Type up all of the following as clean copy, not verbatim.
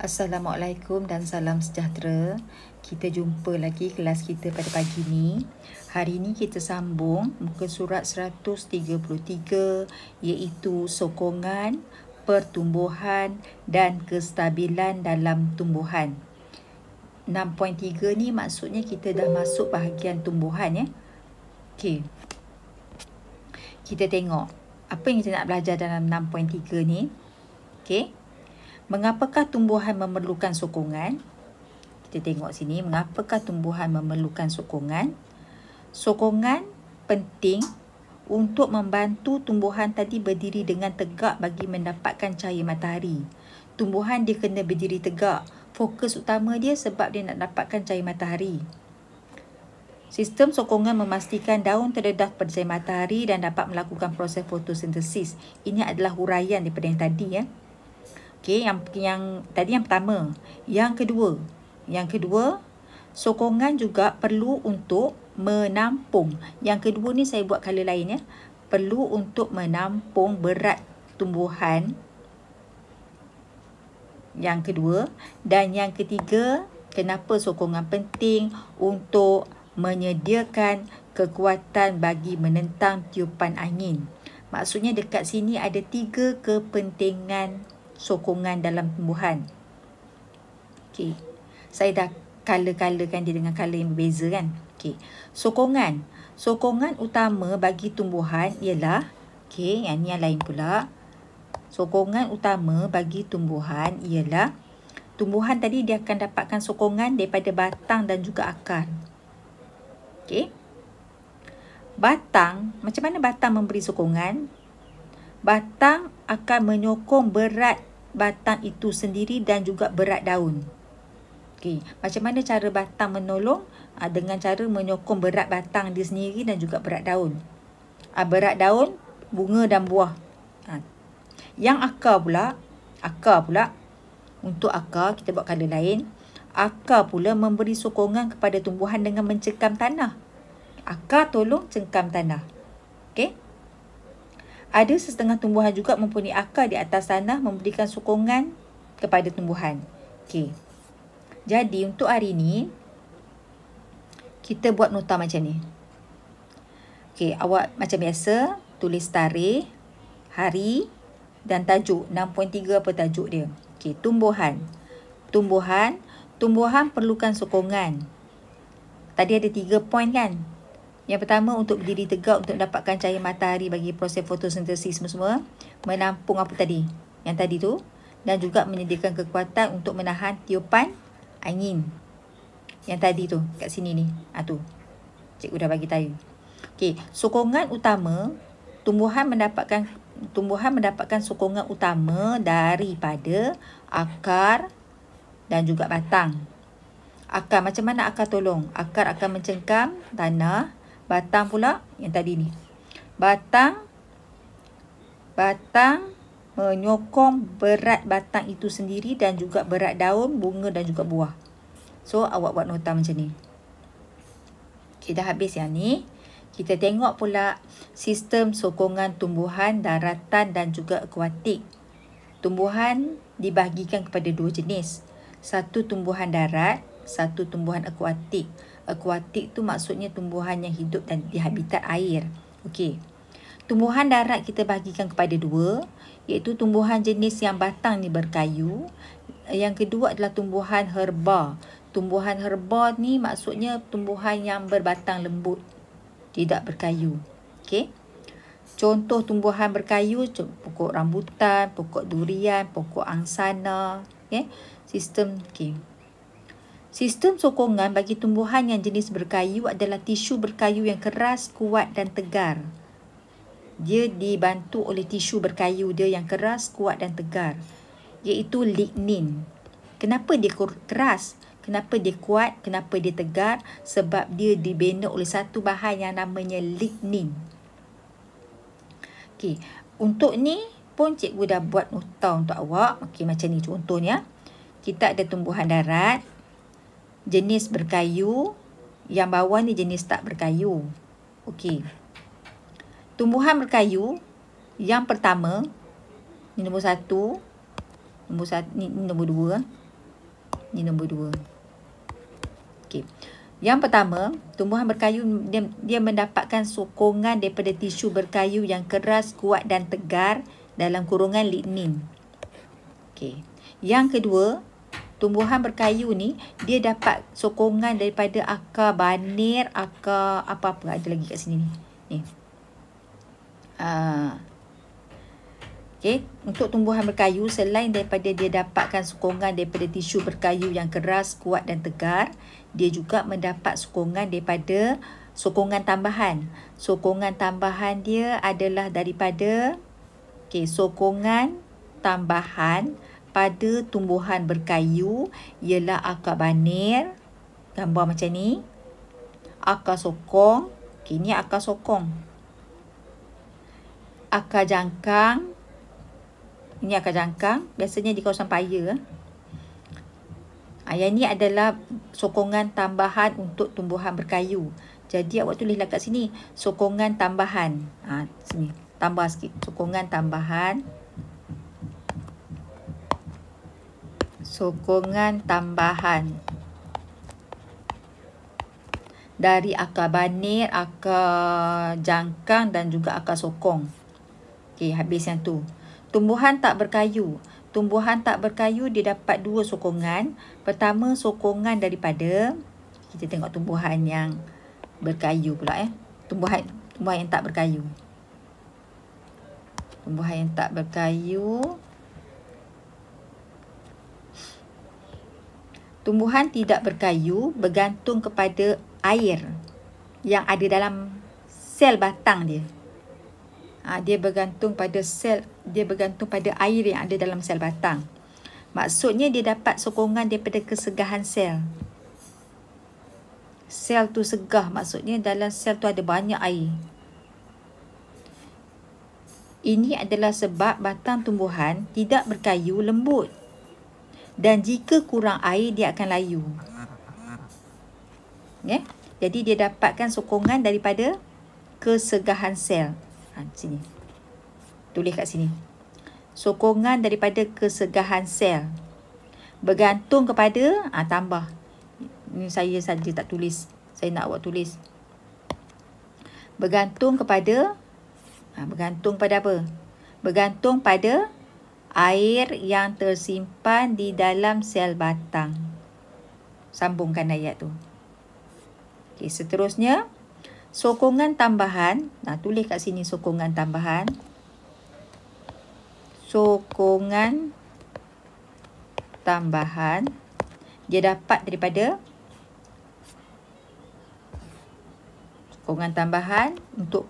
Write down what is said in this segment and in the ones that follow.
Assalamualaikum dan salam sejahtera. Kita jumpa lagi kelas kita pada pagi ni. Hari ini kita sambung muka surat 133 iaitu sokongan, pertumbuhan dan kestabilan dalam tumbuhan. 6.3 ni maksudnya kita dah masuk bahagian tumbuhan ya. Okey. Kita tengok apa yang kita nak belajar dalam 6.3 ni. Okey. Mengapakah tumbuhan memerlukan sokongan? Kita tengok sini, mengapakah tumbuhan memerlukan sokongan? Sokongan penting untuk membantu tumbuhan tadi berdiri dengan tegak bagi mendapatkan cahaya matahari. Tumbuhan dia kena berdiri tegak. Fokus utama dia sebab dia nak dapatkan cahaya matahari. Sistem sokongan memastikan daun terdedah pada cahaya matahari dan dapat melakukan proses fotosintesis. Ini adalah huraian daripada yang tadi ya. Okey, yang tadi yang pertama. Yang kedua, sokongan juga perlu untuk menampung. Yang kedua ni saya buat color lain ya. Perlu untuk menampung berat tumbuhan. Yang kedua. Dan yang ketiga, kenapa sokongan penting? Untuk menyediakan kekuatan bagi menentang tiupan angin. Maksudnya dekat sini ada 3 kepentingan sokongan dalam tumbuhan. Okey. Saya dah color-colorkan dia dengan color yang berbeza kan. Okey. Sokongan. Sokongan utama bagi tumbuhan ialah, okey, yang ni yang lain pula. Sokongan utama bagi tumbuhan ialah tumbuhan tadi dia akan dapatkan sokongan daripada batang dan juga akar. Okey. Batang, macam mana batang memberi sokongan? Batang akan menyokong berat batang itu sendiri dan juga berat daun. Okey, macam mana cara batang menolong? Dengan cara menyokong berat batang dia sendiri dan juga berat daun. Berat daun, bunga dan buah. Yang akar pula, untuk akar kita buat color lain. Akar pula memberi sokongan kepada tumbuhan dengan mencengkam tanah. Akar tolong cengkam tanah. Okey. Ada setengah tumbuhan juga mempunyai akar di atas tanah memberikan sokongan kepada tumbuhan. Okey. Jadi untuk hari ini kita buat nota macam ni. Okey, awak macam biasa tulis tarikh, hari dan tajuk. 6.3 apa tajuk dia? Okey, tumbuhan. Tumbuhan perlukan sokongan. Tadi ada 3 poin kan? Yang pertama, untuk berdiri tegak untuk dapatkan cahaya matahari bagi proses fotosintesis semua. Menampung apa tadi? Yang tadi tu. Dan juga menyediakan kekuatan untuk menahan tiupan angin. Yang tadi tu, kat sini ni. Tu. Cikgu dah bagi tahu. Okey, sokongan utama, tumbuhan mendapatkan sokongan utama daripada akar dan juga batang. Akar, macam mana akar tolong? Akar akan mencengkam tanah. Batang pula yang tadi ni. Batang menyokong berat batang itu sendiri dan juga berat daun, bunga dan juga buah. So awak buat nota macam ni. Okay, dah habis yang ni. Kita tengok pula sistem sokongan tumbuhan daratan dan juga akuatik. Tumbuhan dibahagikan kepada 2 jenis. Satu tumbuhan darat, satu tumbuhan akuatik. Akuatik tu maksudnya tumbuhan yang hidup di habitat air. Okey. Tumbuhan darat kita bahagikan kepada 2, iaitu tumbuhan jenis yang batang ni berkayu. Yang kedua adalah tumbuhan herba. Tumbuhan herba ni maksudnya tumbuhan yang berbatang lembut, tidak berkayu. Okey. Contoh tumbuhan berkayu, pokok rambutan, pokok durian, pokok angsana. Okey. Sistem sokongan bagi tumbuhan yang jenis berkayu adalah tisu berkayu yang keras, kuat dan tegar. Dia dibantu oleh tisu berkayu dia yang keras, kuat dan tegar, iaitu lignin. Kenapa dia keras? Kenapa dia kuat? Kenapa dia tegar? Sebab dia dibina oleh satu bahan yang namanya lignin. Okey, untuk ni pun cikgu dah buat nota untuk awak. Okey, macam ni contohnya. Kita ada tumbuhan darat, jenis berkayu, yang bawah ni jenis tak berkayu. Okey. Tumbuhan berkayu, yang pertama, ni nombor 1, ni nombor 2. Ini nombor 2. Okey. Yang pertama, tumbuhan berkayu dia mendapatkan sokongan daripada tisu berkayu yang keras, kuat dan tegar dalam kurungan lignin. Okey. Yang kedua, tumbuhan berkayu ni dia dapat sokongan daripada akar banir, akar apa-apa ada lagi kat sini ni. Ni. Okey, untuk tumbuhan berkayu selain daripada dia dapatkan sokongan daripada tisu berkayu yang keras, kuat dan tegar, dia juga mendapat sokongan daripada sokongan tambahan. Sokongan tambahan dia adalah daripada sokongan tambahan pada tumbuhan berkayu ialah akar banir, gambar macam ni. Akar sokong, ni akar sokong. Akar jangkang, ini akar jangkang, biasanya di kawasan paya. Yang ni adalah sokongan tambahan untuk tumbuhan berkayu. Jadi awak tulislah kat sini, sokongan tambahan. Sini, tambah sikit, sokongan tambahan. Sokongan tambahan dari akar banir, akar jangkang dan juga akar sokong. Okey, habis yang tu. Tumbuhan tak berkayu. Tumbuhan tak berkayu dia dapat 2 sokongan. Pertama, sokongan daripada, kita tengok tumbuhan yang berkayu pula Tumbuhan yang tak berkayu. Tumbuhan yang tak berkayu. Tumbuhan tidak berkayu bergantung kepada air yang ada dalam sel batang dia. Dia bergantung pada air yang ada dalam sel batang. Maksudnya dia dapat sokongan daripada kesegahan sel. Sel tu segah, maksudnya dalam sel tu ada banyak air. Ini adalah sebab batang tumbuhan tidak berkayu lembut. Dan jika kurang air, dia akan layu. Jadi dia dapatkan sokongan daripada kesegahan sel. Sini. Tulis kat sini. Sokongan daripada kesegahan sel. Bergantung kepada, tambah. Ini saya saja tak tulis. Saya nak awak tulis. Bergantung kepada, bergantung pada apa? Bergantung pada air yang tersimpan di dalam sel batang. Sambungkan ayat tu. Okey, seterusnya. Sokongan tambahan. Tulis kat sini sokongan tambahan. Sokongan tambahan. Dia dapat daripada sokongan tambahan untuk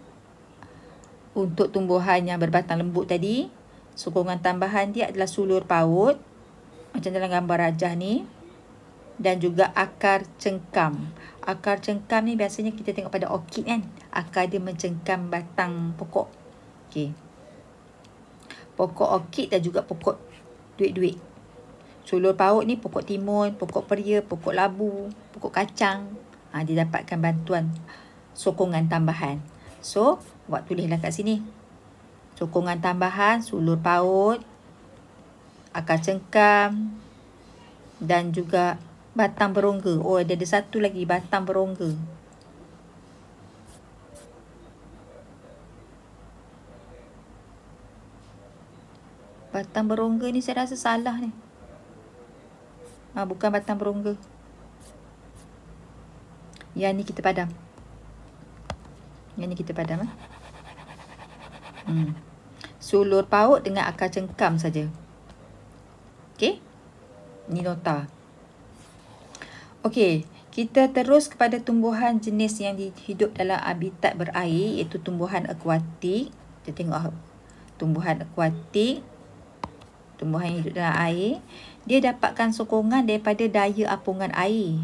tumbuhan yang berbatang lembut tadi. Sokongan tambahan dia adalah sulur paut. Macam dalam gambar rajah ni. Dan juga akar cengkam. Akar cengkam ni biasanya kita tengok pada orkid kan. Akar dia mencengkam batang pokok. Okey. Pokok orkid dan juga pokok duit-duit. Sulur paut ni pokok timun, pokok peria, pokok labu, pokok kacang. Dia dapatkan bantuan sokongan tambahan. So, awak tulislah kat sini. Sokongan tambahan, sulur paut, akar cengkam dan juga batang berongga. Ada satu lagi, batang berongga. Batang berongga ni saya rasa salah ni. Bukan batang berongga. Yang ni kita padam. Sulur paut dengan akar cengkam saja. Okey? Ni nota. Okey, kita terus kepada tumbuhan jenis yang hidup dalam habitat berair, iaitu tumbuhan akuatik. Kita tengok tumbuhan akuatik. Tumbuhan yang hidup dalam air. Dia dapatkan sokongan daripada daya apungan air.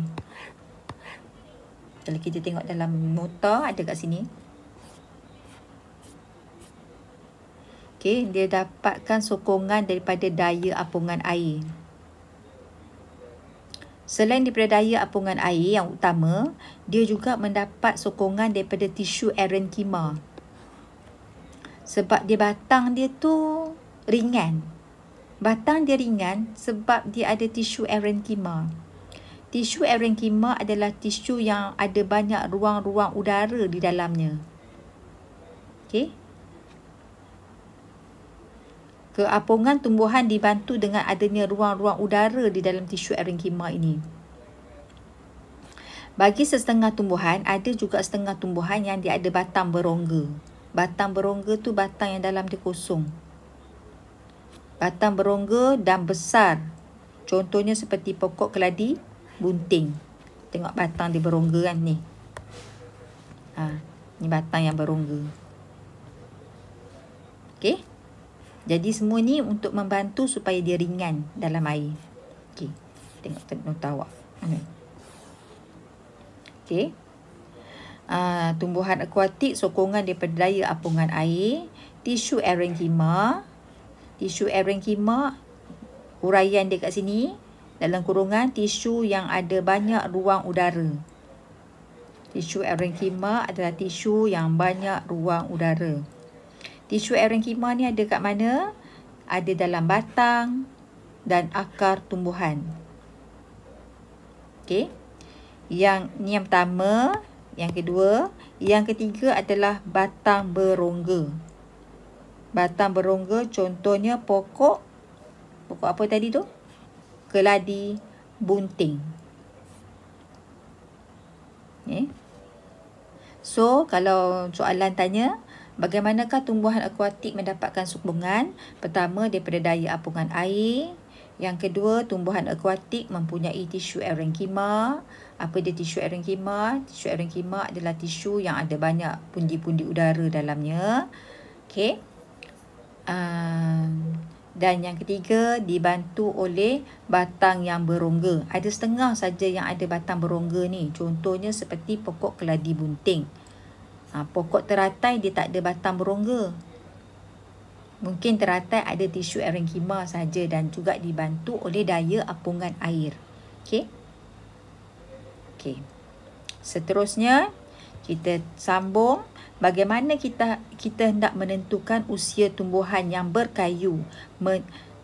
Kalau kita tengok dalam nota, ada kat sini. Okey, dia dapatkan sokongan daripada daya apungan air. Selain daripada daya apungan air yang utama, dia juga mendapat sokongan daripada tisu erenkima. Sebab dia batang dia tu ringan. Batang dia ringan sebab dia ada tisu erenkima. Tisu erenkima adalah tisu yang ada banyak ruang-ruang udara di dalamnya. Okey. Keapungan tumbuhan dibantu dengan adanya ruang-ruang udara di dalam tisu erenkima ini. Bagi setengah tumbuhan, ada juga setengah tumbuhan yang dia ada batang berongga. Batang berongga tu batang yang dalam dia kosong. Batang berongga dan besar. Contohnya seperti pokok keladi bunting. Tengok batang dia berongga kan ni. Ni batang yang berongga. Okey. Jadi semua ni untuk membantu supaya dia ringan dalam air. Okey. Tengok nota awak. Okey. Tumbuhan akuatik sokongan daripada daya apungan air. Tisu erenkima. Tisu erenkima, huraian dia kat sini, dalam kurungan tisu yang ada banyak ruang udara. Tisu erenkima adalah tisu yang banyak ruang udara. Tisu erenkima ni ada kat mana? Ada dalam batang dan akar tumbuhan. Okey. Yang ni yang pertama, yang kedua, yang ketiga adalah batang berongga. Batang berongga contohnya pokok apa tadi tu? Keladi bunting. Okay. So, kalau soalan tanya, bagaimanakah tumbuhan akuatik mendapatkan sokongan? Pertama, daripada daya apungan air. Yang kedua, tumbuhan akuatik mempunyai tisu erenkima. Apa dia tisu erenkima? Tisu erenkima adalah tisu yang ada banyak pundi-pundi udara dalamnya. Okey. Dan yang ketiga, dibantu oleh batang yang berongga. Ada setengah saja yang ada batang berongga ni. Contohnya seperti pokok keladi bunting. Pokok teratai dia tak ada batang berongga. Mungkin teratai ada tisu erenkima saja dan juga dibantu oleh daya apungan air. Okey. Okey. Seterusnya, kita sambung. Bagaimana kita hendak menentukan usia tumbuhan yang berkayu.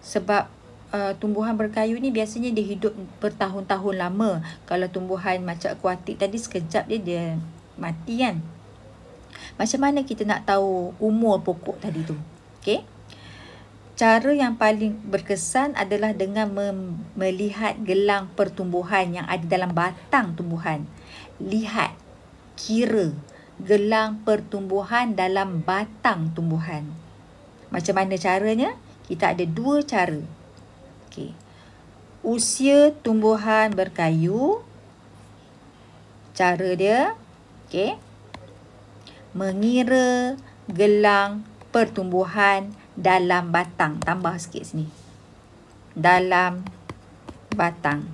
Sebab tumbuhan berkayu ni biasanya dia hidup bertahun-tahun lama. Kalau tumbuhan macam akuatik tadi sekejap dia mati kan. Macam mana kita nak tahu umur pokok tadi tu? Okey. Cara yang paling berkesan adalah dengan melihat gelang pertumbuhan yang ada dalam batang tumbuhan. Lihat, kira gelang pertumbuhan dalam batang tumbuhan. Macam mana caranya? Kita ada dua cara. Okey. Usia tumbuhan berkayu. Cara dia, okey. Mengira gelang pertumbuhan dalam batang. Tambah sikit sini. Dalam batang.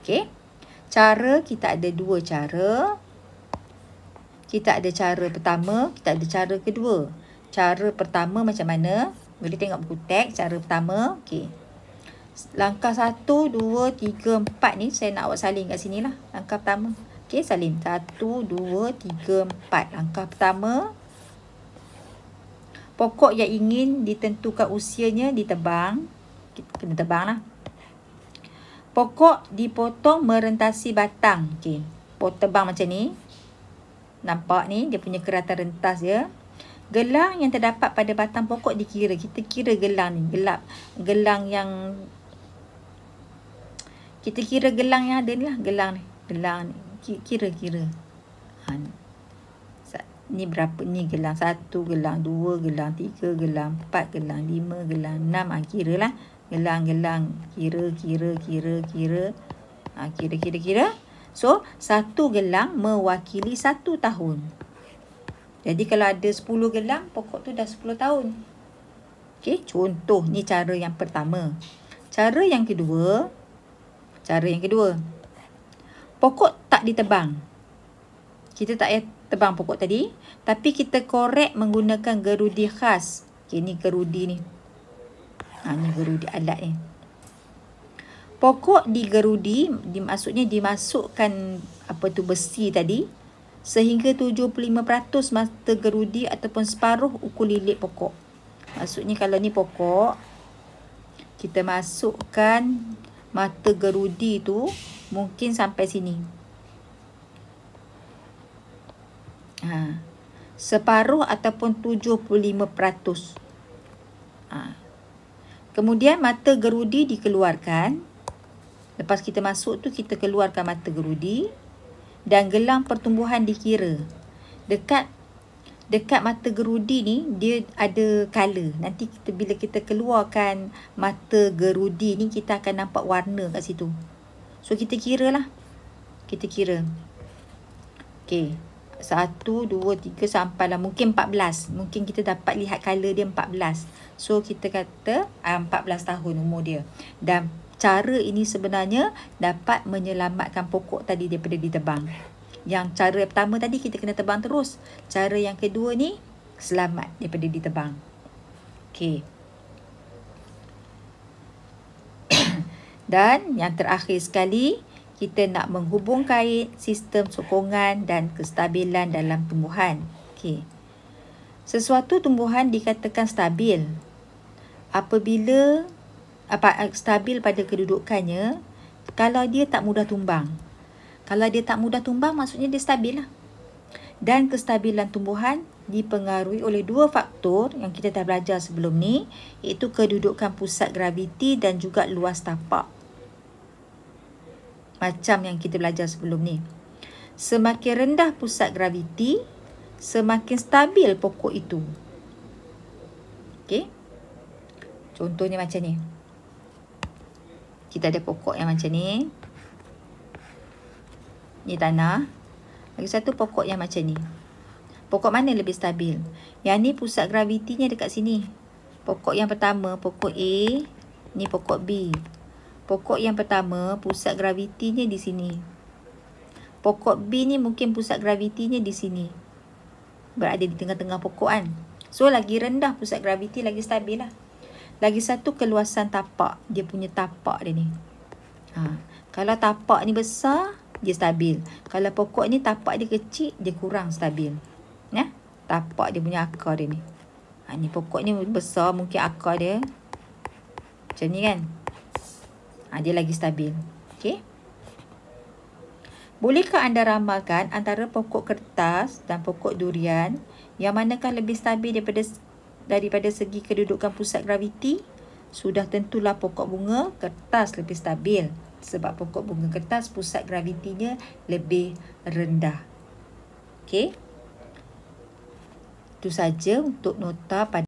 Okey. Cara, kita ada dua cara. Kita ada cara pertama, kita ada cara kedua. Cara pertama macam mana? Boleh tengok buku teks. Cara pertama, okey. Langkah 1, 2, 3, 4 ni saya nak awak salin kat sini lah. Langkah pertama. Okey, salin. 1, 2, 3, 4. Langkah pertama. Pokok yang ingin ditentukan usianya ditebang. Kita kena tebang lah. Pokok dipotong merentasi batang. Okey. Tebang macam ni. Nampak ni, dia punya keratan rentas dia. Gelang yang terdapat pada batang pokok dikira. Kita kira gelang ni. Gelang yang... Kita kira gelang yang ada ni lah. Gelang ni. Gelang ni. Kira-kira. Ni berapa? Ni gelang 1, gelang 2, gelang 3, gelang 4, gelang 5, gelang 6. Kira lah. Gelang-gelang. Kira. Kira. So, satu gelang mewakili 1 tahun. Jadi, kalau ada 10 gelang, pokok tu dah 10 tahun. Okey, contoh. Ni cara yang pertama. Cara yang kedua. Pokok tak ditebang. Kita tak payah tebang pokok tadi. Tapi kita korek menggunakan gerudi khas. Okey, ni gerudi ni. Ni gerudi alat ni. Pokok digerudi, maksudnya dimasukkan besi tadi sehingga 75% mata gerudi ataupun separuh ukur lilit pokok. Maksudnya kalau ni pokok, kita masukkan mata gerudi tu mungkin sampai sini. Separuh ataupun 75%. Kemudian mata gerudi dikeluarkan. Lepas kita masuk tu, kita keluarkan mata gerudi. Dan gelang pertumbuhan dikira. Dekat mata gerudi ni, dia ada color. Nanti bila kita keluarkan mata gerudi ni, kita akan nampak warna kat situ. So, kita kira lah. Kita kira. Okey. 1, 2, 3 sampailah mungkin 14. Mungkin kita dapat lihat color dia 14. So, kita kata 14 tahun umur dia. Dan cara ini sebenarnya dapat menyelamatkan pokok tadi daripada ditebang. Yang cara pertama tadi kita kena tebang terus. Cara yang kedua ni selamat daripada ditebang. Okey. Dan yang terakhir sekali, kita nak menghubung kait sistem sokongan dan kestabilan dalam tumbuhan. Okey. Sesuatu tumbuhan dikatakan stabil apabila stabil pada kedudukannya kalau dia tak mudah tumbang. Kalau dia tak mudah tumbang, maksudnya dia stabil lah. Dan kestabilan tumbuhan dipengaruhi oleh dua faktor yang kita dah belajar sebelum ni, iaitu kedudukan pusat graviti dan juga luas tapak. Macam yang kita belajar sebelum ni. Semakin rendah pusat graviti, semakin stabil pokok itu. Okey. Contohnya macam ni. Kita ada pokok yang macam ni. Ni tanah. Lagi satu pokok yang macam ni. Pokok mana lebih stabil? Yang ni pusat gravitinya dekat sini. Pokok yang pertama, pokok A. Ni pokok B. Pokok yang pertama, pusat gravitinya di sini. Pokok B ni mungkin pusat gravitinya di sini. Berada di tengah-tengah pokok kan. So, lagi rendah pusat graviti, lagi stabil lah. Lagi satu, keluasan tapak. Dia punya tapak dia ni. Kalau tapak ni besar, dia stabil. Kalau pokok ni tapak dia kecil, dia kurang stabil. Ya? Tapak dia punya akar dia ni. Ni pokok ni besar, mungkin akar dia macam ni kan. Dia lagi stabil. Okey. Bolehkah anda ramalkan antara pokok kertas dan pokok durian, yang manakah lebih stabil daripada segi kedudukan pusat graviti? Sudah tentulah pokok bunga kertas lebih stabil. Sebab pokok bunga kertas pusat gravitinya lebih rendah. Okey. Itu saja untuk nota pada